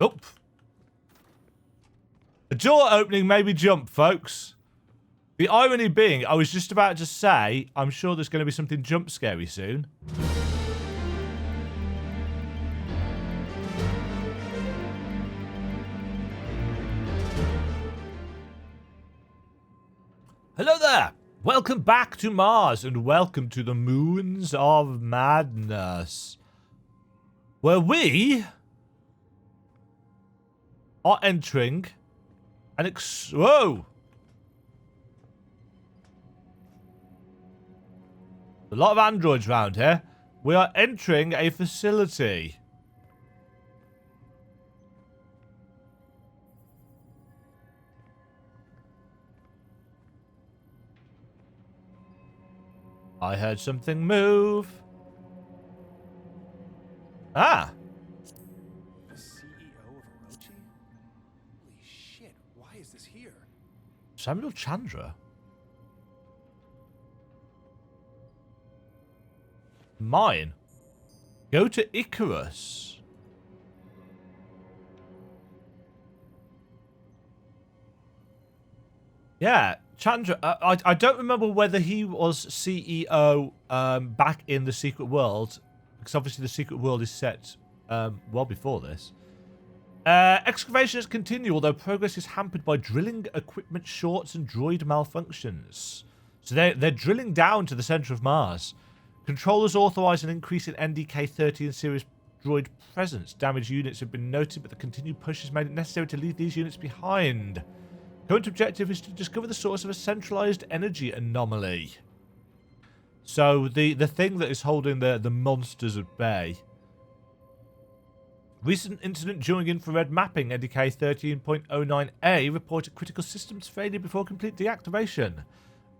Oh. A door opening made me jump, folks. The irony being, I was just about to say, I'm sure there's going to be something jump scary soon. Hello there! Welcome back to Mars, and welcome to the Moons of Madness, where we are entering an whoa! A lot of androids around here. We are entering a facility. I heard something move. Ah. The CEO of Orochi? Holy shit, why is this here? Samuel Chandra? Mine. Go to Icarus. Yeah. Chandra, I don't remember whether he was CEO back in the Secret World, because obviously the Secret World is set well before this. Excavations continue, although progress is hampered by drilling equipment shorts and droid malfunctions. So they're drilling down to the center of Mars. Controllers authorize an increase in NDK-13 series droid presence. Damaged units have been noted, but the continued push has made it necessary to leave these units behind. Current objective is to discover the source of a centralized energy anomaly. So the thing that is holding the monsters at bay. Recent incident during infrared mapping, NDK 13.09A reported critical systems failure before complete deactivation.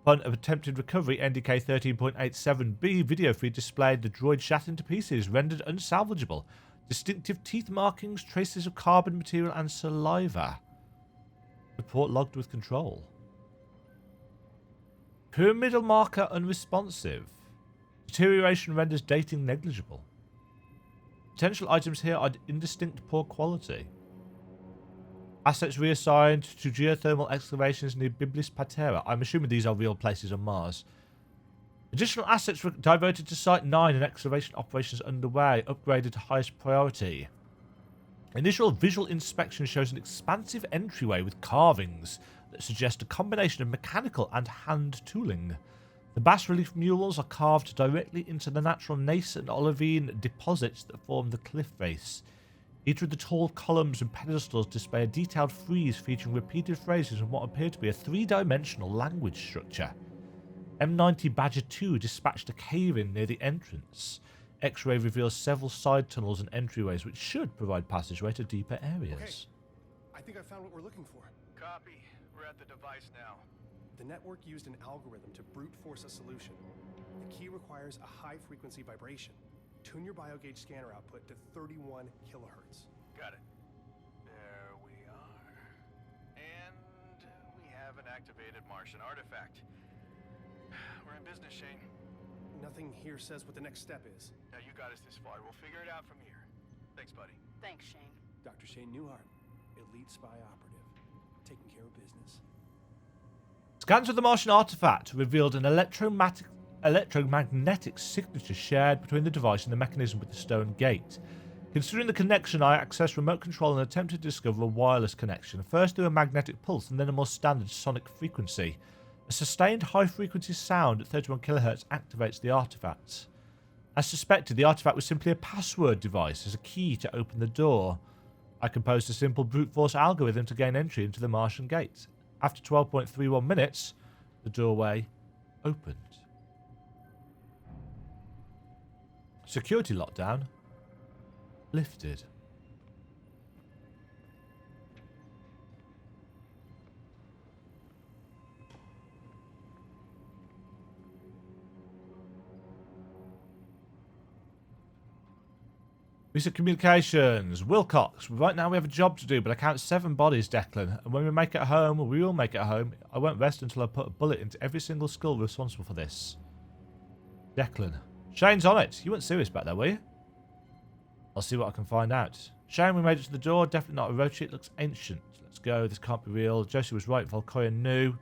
Upon attempted recovery, NDK 13.87B video feed displayed the droid shattered into pieces, rendered unsalvageable. Distinctive teeth markings, traces of carbon material, and saliva. Report logged with control. Pyramidal marker unresponsive. Deterioration renders dating negligible. Potential items here are indistinct, poor quality. Assets reassigned to geothermal excavations near Biblis Patera. I'm assuming these are real places on Mars. Additional assets were diverted to Site 9 and excavation operations underway, upgraded to highest priority. Initial visual inspection shows an expansive entryway with carvings that suggest a combination of mechanical and hand tooling. The bas-relief murals are carved directly into the natural gneiss and olivine deposits that form the cliff face. Each of the tall columns and pedestals display a detailed frieze featuring repeated phrases in what appear to be a three-dimensional language structure. M90 Badger 2 dispatched a cave-in near the entrance. X-ray reveals several side tunnels and entryways which should provide passageway to deeper areas. Okay. I think I found what we're looking for. Copy. We're at the device now. The network used an algorithm to brute force a solution. The key requires a high-frequency vibration. Tune your biogauge scanner output to 31 kilohertz. Got it. There we are. And we have an activated Martian artifact. We're in business, Shane. Nothing here says what the next step is. Now you got us this far. We'll figure it out from here. Thanks, buddy. Thanks, Shane. Dr. Shane Newhart, elite spy operative, taking care of business. Scans of the Martian artifact revealed an electromagnetic signature shared between the device and the mechanism with the stone gate. Considering the connection, I accessed remote control and attempted to discover a wireless connection, first through a magnetic pulse and then a more standard sonic frequency. A sustained high-frequency sound at 31 kHz activates the artifact. As suspected, the artifact was simply a password device as a key to open the door. I composed a simple brute force algorithm to gain entry into the Martian gate. After 12.31 minutes, the doorway opened. Security lockdown lifted. Recent communications. Wilcox. Right now we have a job to do, but I count 7 bodies, Declan. And when we make it home, or we all make it home, I won't rest until I put a bullet into every single skull responsible for this. Declan. Shane's on it. You weren't serious back there, were you? I'll see what I can find out. Shame we made it to the door. Definitely not a roach. It looks ancient. Let's go. This can't be real. Josie was right. Volkoya knew.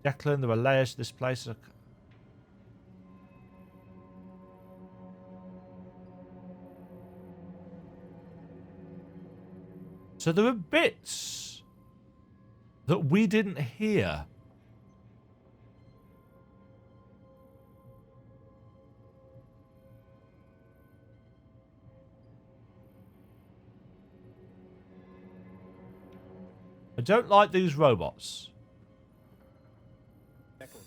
Declan, there are layers to this place. So there are bits that we didn't hear. I don't like these robots. Declan,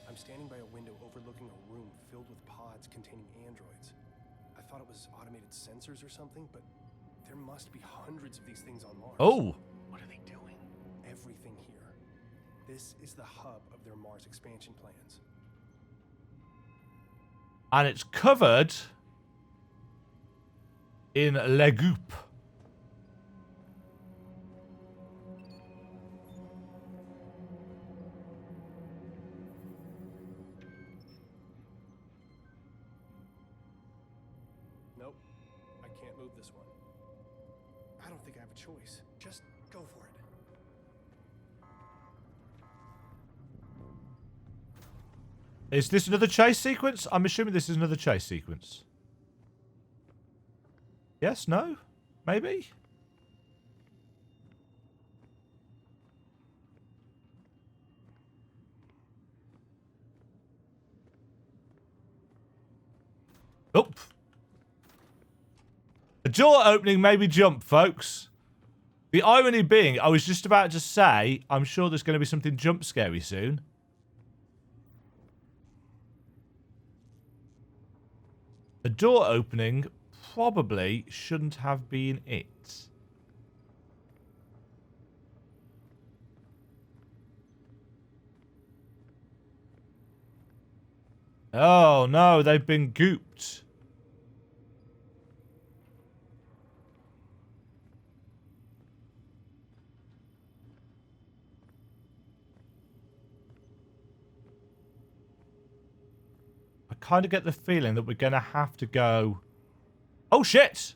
I'm standing by a window overlooking a room filled with pods containing androids. I thought it was automated sensors or something, but there must be hundreds of these things on Mars. Oh. What are they doing? Everything here. This is the hub of their Mars expansion plans. And it's covered in le goop. Nope. I can't move this one. I don't think I have a choice. Just go for it. Is this another chase sequence? I'm assuming this is another chase sequence. Yes? No? Maybe? Oh. A door opening made me jump, folks. The irony being, I was just about to say, I'm sure there's going to be something jump scary soon. A door opening probably shouldn't have been it. Oh no, they've been gooped. I kind of get the feeling that we're going to have to go... Oh, shit!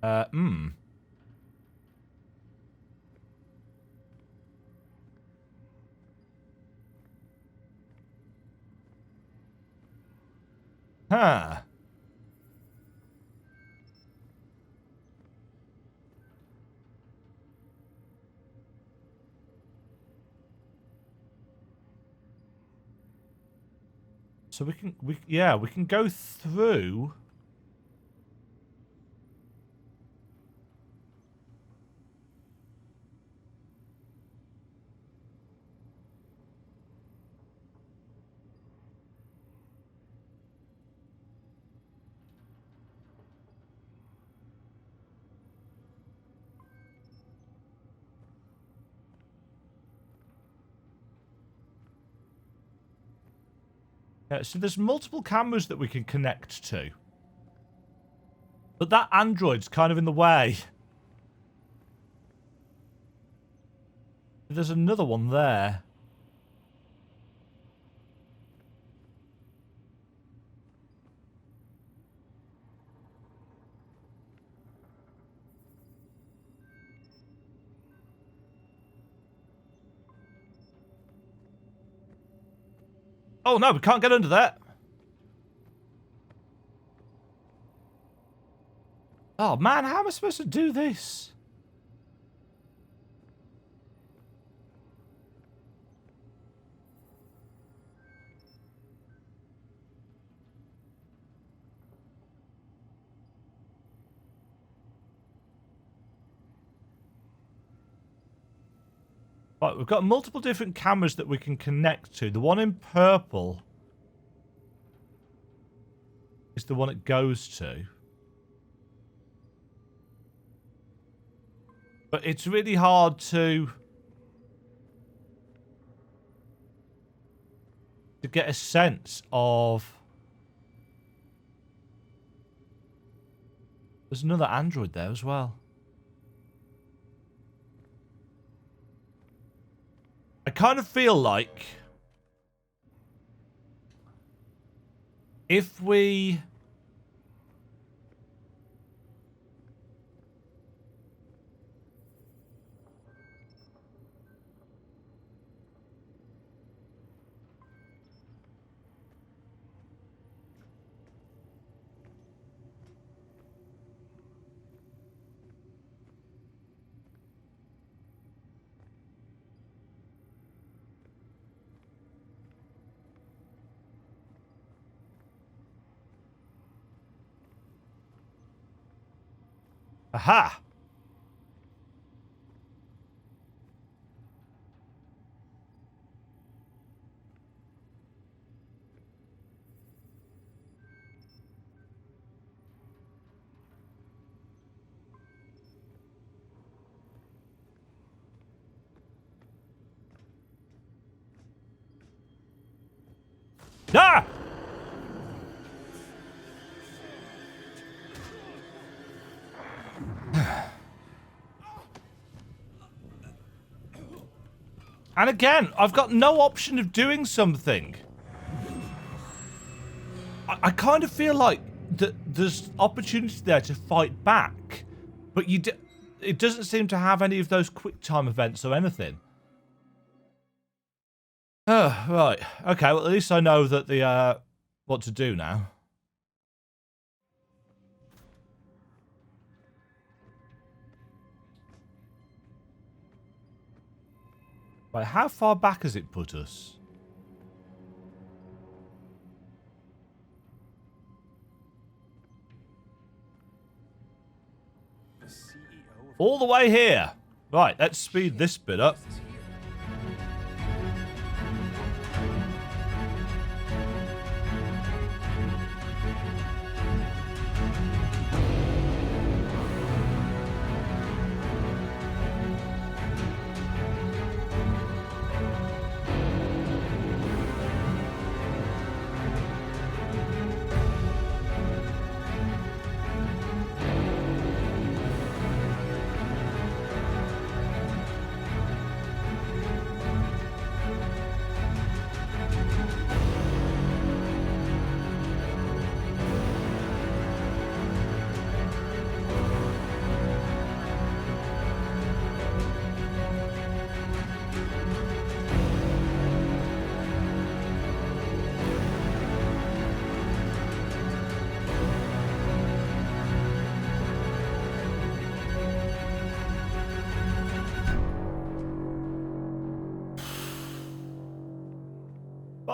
Huh. So we can go through. Yeah, so there's multiple cameras that we can connect to. But that android's kind of in the way. There's another one there. Oh no, we can't get under that. Oh man, how am I supposed to do this? Right, we've got multiple different cameras that we can connect to. The one in purple is the one it goes to. But it's really hard to get a sense of... There's another android there as well. I kind of feel like if we... Aha! Ah! And again, I've got no option of doing something. I kind of feel like there's opportunity there to fight back, but it doesn't seem to have any of those quick time events or anything. Oh, right. Okay, well, at least I know that the what to do now. Right, how far back has it put us? The CEO of All the way here. Right, let's speed this bit up. is here.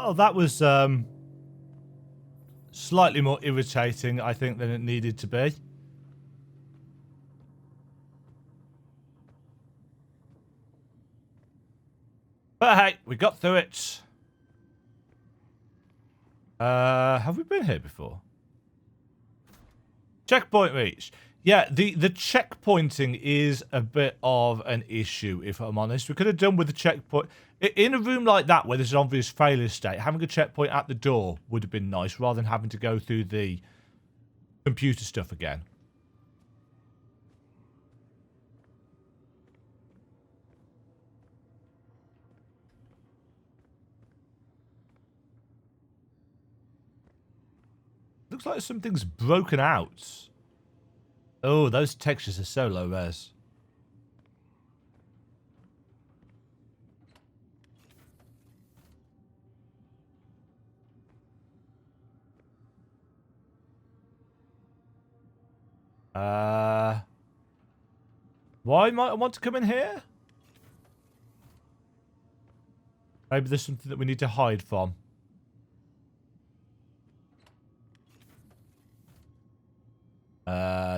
Well, that was slightly more irritating, I think, than it needed to be. But hey, we got through it. Have we been here before? Checkpoint reached. Yeah, the checkpointing is a bit of an issue, if I'm honest. We could have done with the checkpoint. In a room like that, where there's an obvious failure state, having a checkpoint at the door would have been nice, rather than having to go through the computer stuff again. Looks like something's broken out. Oh, those textures are so low res. Why might I want to come in here? Maybe there's something that we need to hide from.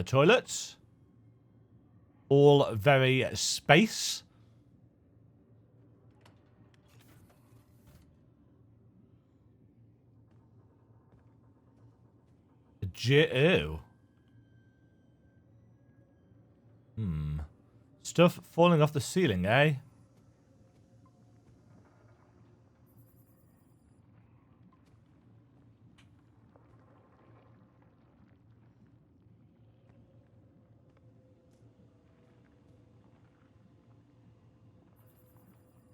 Toilets. All very space. Ew. Stuff falling off the ceiling, eh?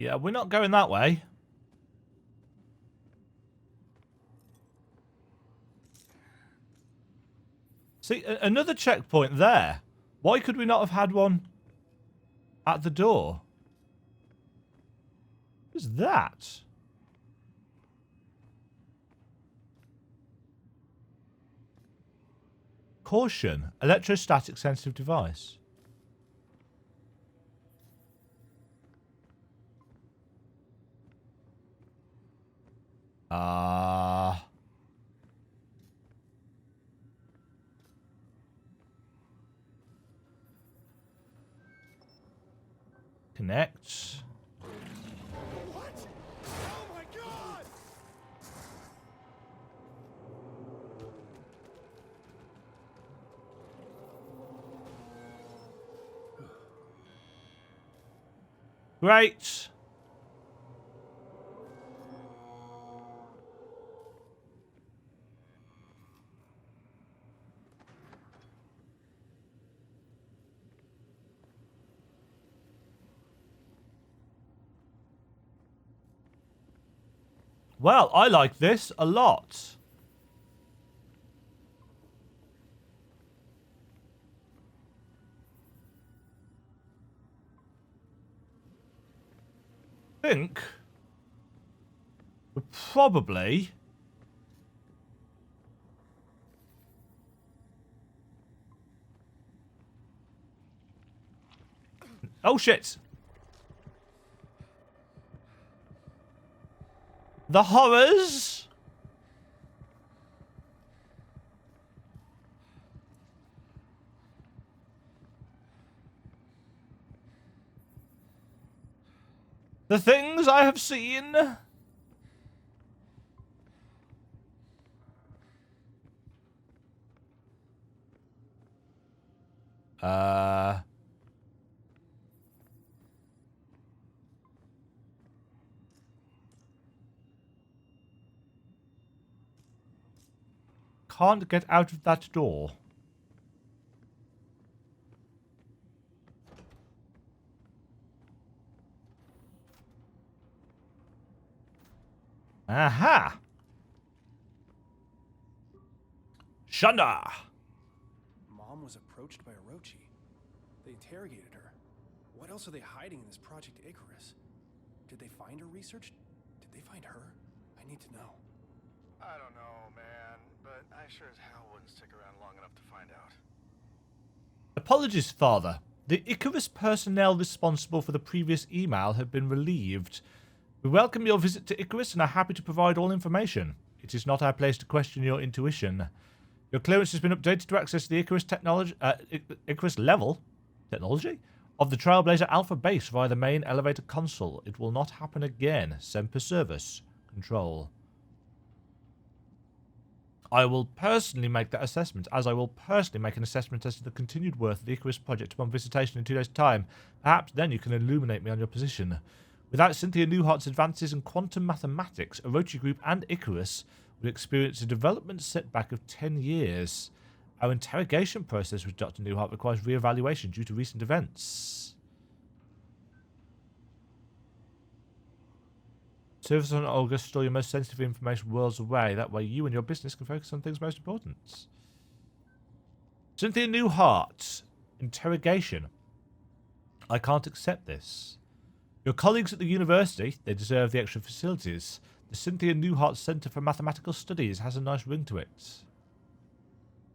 Yeah, we're not going that way. See, another checkpoint there. Why could we not have had one at the door? What is that? Caution. Electrostatic sensitive device. Connect. What? Oh my god! Great. Well, I like this a lot. I think we're probably oh shit. The horrors. The things I have seen. Can't get out of that door. Aha! Shunda! Mom was approached by Orochi. They interrogated her. What else are they hiding in this Project Icarus? Did they find her research? Did they find her? I need to know. I don't know, man, but I sure as hell wouldn't stick around long enough to find out. Apologies, Father. The Icarus personnel responsible for the previous email have been relieved. We welcome your visit to Icarus and are happy to provide all information. It is not our place to question your intuition. Your clearance has been updated to access the Icarus technology, Icarus level technology of the Trailblazer Alpha base via the main elevator console. It will not happen again. Semper Service. Control. I will personally make that assessment, as I will personally make an assessment as to the continued worth of the Icarus project upon visitation in 2 days' time. Perhaps then you can illuminate me on your position. Without Cynthia Newhart's advances in quantum mathematics, Orochi Group and Icarus would experience a development setback of 10 years. Our interrogation process with Dr. Newhart requires re-evaluation due to recent events. Service on Olga, store your most sensitive information worlds away. That way you and your business can focus on things most important. Cynthia Newhart. Interrogation. I can't accept this. Your colleagues at the university, they deserve the extra facilities. The Cynthia Newhart Center for Mathematical Studies has a nice ring to it.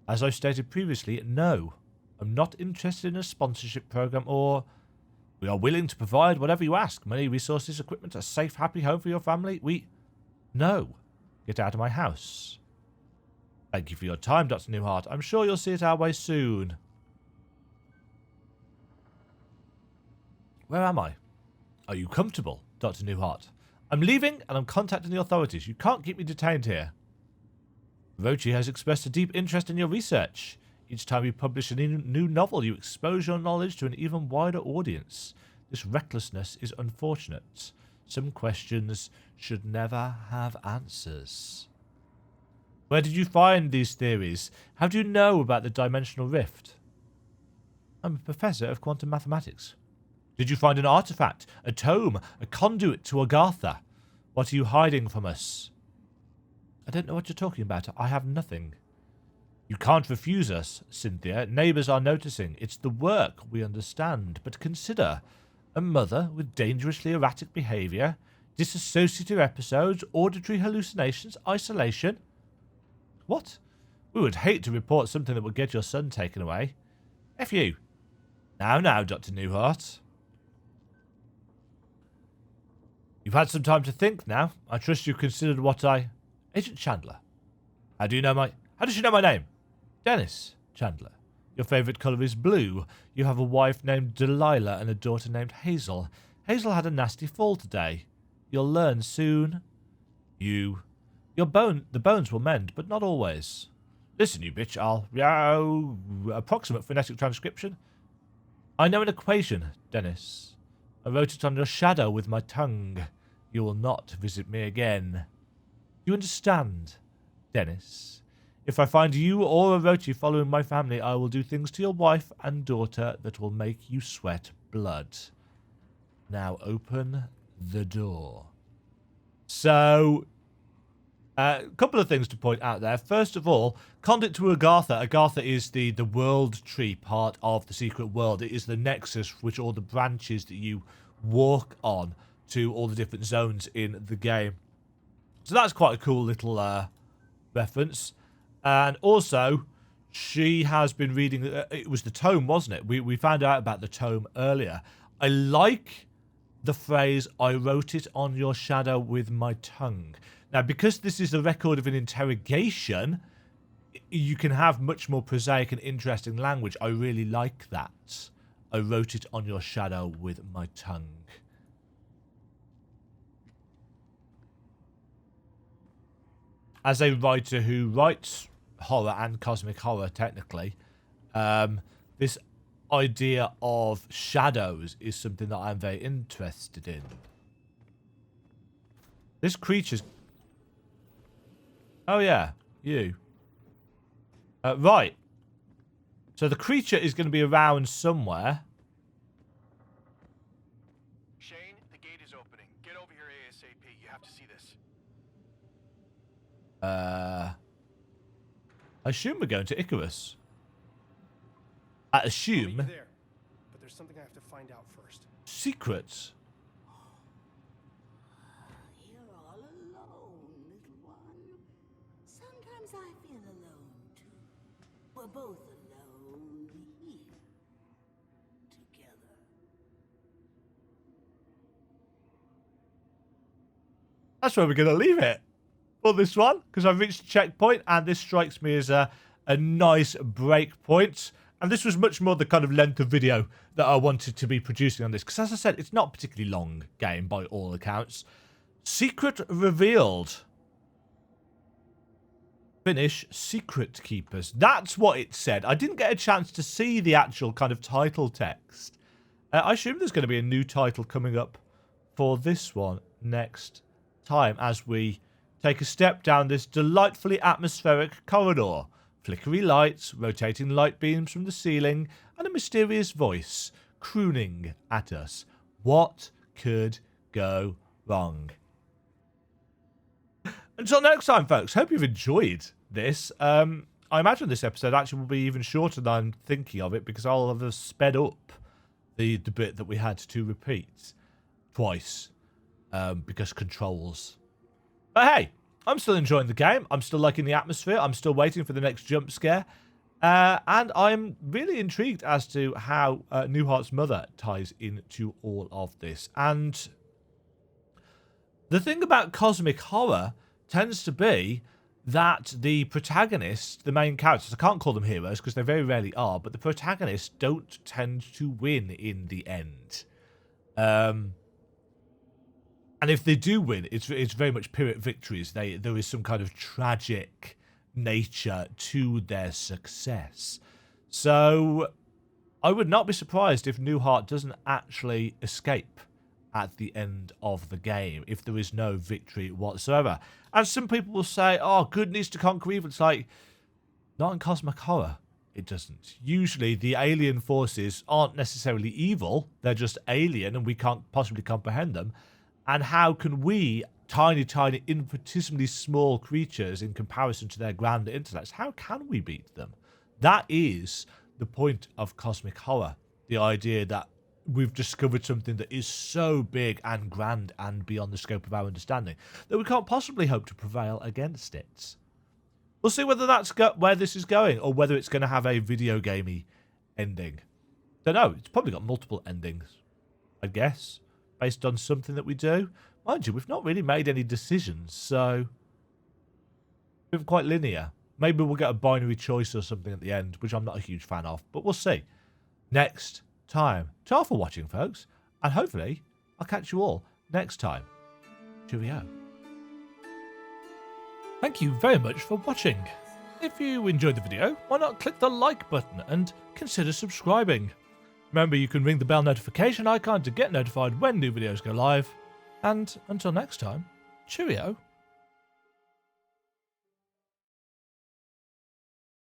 As I stated previously, no. I'm not interested in a sponsorship program or... We are willing to provide whatever you ask. Money, resources, equipment, a safe, happy home for your family. No. Get out of my house. Thank you for your time, Dr. Newhart. I'm sure you'll see it our way soon. Where am I? Are you comfortable, Dr. Newhart? I'm leaving and I'm contacting the authorities. You can't keep me detained here. Orochi has expressed a deep interest in your research. Each time you publish a new novel, you expose your knowledge to an even wider audience. This recklessness is unfortunate. Some questions should never have answers. Where did you find these theories? How do you know about the dimensional rift? I'm a professor of quantum mathematics. Did you find an artifact, a tome, a conduit to Agartha? What are you hiding from us? I don't know what you're talking about. I have nothing. You can't refuse us, Cynthia. Neighbours are noticing. It's the work, we understand. But consider a mother with dangerously erratic behaviour, dissociative episodes, auditory hallucinations, isolation. What? We would hate to report something that would get your son taken away. F you. Now, Dr. Newhart. You've had some time to think now. I trust you've considered what I... Agent Chandler. How does she know my name? Dennis Chandler. Your favourite colour is blue. You have a wife named Delilah and a daughter named Hazel. Hazel had a nasty fall today. You'll learn soon. The bones will mend, but not always. Listen, you bitch, approximate phonetic transcription. I know an equation, Dennis. I wrote it on your shadow with my tongue. You will not visit me again. You understand, Dennis? If I find you or Orochi following my family, I will do things to your wife and daughter that will make you sweat blood. Now open the door. So, a couple of things to point out there. First of all, conduit to Agartha. Agartha is the world tree part of the secret world. It is the nexus which all the branches that you walk on to all the different zones in the game. So that's quite a cool little reference. And also, she has been reading... it was the tome, wasn't it? We found out about the tome earlier. I like the phrase, I wrote it on your shadow with my tongue. Now, because this is a record of an interrogation, you can have much more prosaic and interesting language. I really like that. I wrote it on your shadow with my tongue. As a writer who writes horror and cosmic horror, technically, this idea of shadows is something that I'm very interested in. This creature's... Oh, yeah. You. Right. So the creature is going to be around somewhere. Shane, the gate is opening. Get over here ASAP. You have to see this. I assume we're going to Icarus. I assume. There, but there's something I have to find out first. Secrets. You're all alone, little one. Sometimes I feel alone too. We're both alone here together. That's where we're going to leave it for this one, because I've reached a checkpoint, and this strikes me as a nice break point. And this was much more the kind of length of video that I wanted to be producing on this, because as I said, it's not a particularly long game by all accounts. Secret revealed. Finish Secret Keepers. That's what it said. I didn't get a chance to see the actual kind of title text. I assume there's going to be a new title coming up for this one next time as we take a step down this delightfully atmospheric corridor. Flickery lights, rotating light beams from the ceiling, and a mysterious voice crooning at us. What could go wrong? Until next time, folks, hope you've enjoyed this. I imagine this episode actually will be even shorter than I'm thinking of it, because I'll have sped up the bit that we had to repeat twice, because controls. But hey, I'm still enjoying the game. I'm still liking the atmosphere. I'm still waiting for the next jump scare. And I'm really intrigued as to how Newhart's mother ties into all of this. And the thing about cosmic horror tends to be that the protagonists, the main characters, I can't call them heroes because they very rarely are, but the protagonists don't tend to win in the end. And if they do win, it's very much Pyrrhic victories. There is some kind of tragic nature to their success. So I would not be surprised if Newhart doesn't actually escape at the end of the game, if there is no victory whatsoever. And some people will say, oh, good needs to conquer evil. It's like, not in cosmic horror. It doesn't. Usually the alien forces aren't necessarily evil. They're just alien and we can't possibly comprehend them. And how can we, tiny, infinitesimally small creatures in comparison to their grander intellects, how can we beat them? That is the point of cosmic horror. The idea that we've discovered something that is so big and grand and beyond the scope of our understanding that we can't possibly hope to prevail against it. We'll see whether that's where this is going, or whether it's going to have a video gamey ending. Don't know. It's probably got multiple endings, I guess, based on something that we do. Mind you, we've not really made any decisions, so we're quite linear. Maybe we'll get a binary choice or something at the end, which I'm not a huge fan of, but we'll see. Next time. Ta for watching, folks, and hopefully I'll catch you all next time. Cheerio. Thank you very much for watching. If you enjoyed the video, why not click the like button and consider subscribing. Remember, you can ring the bell notification icon to get notified when new videos go live. And until next time, cheerio.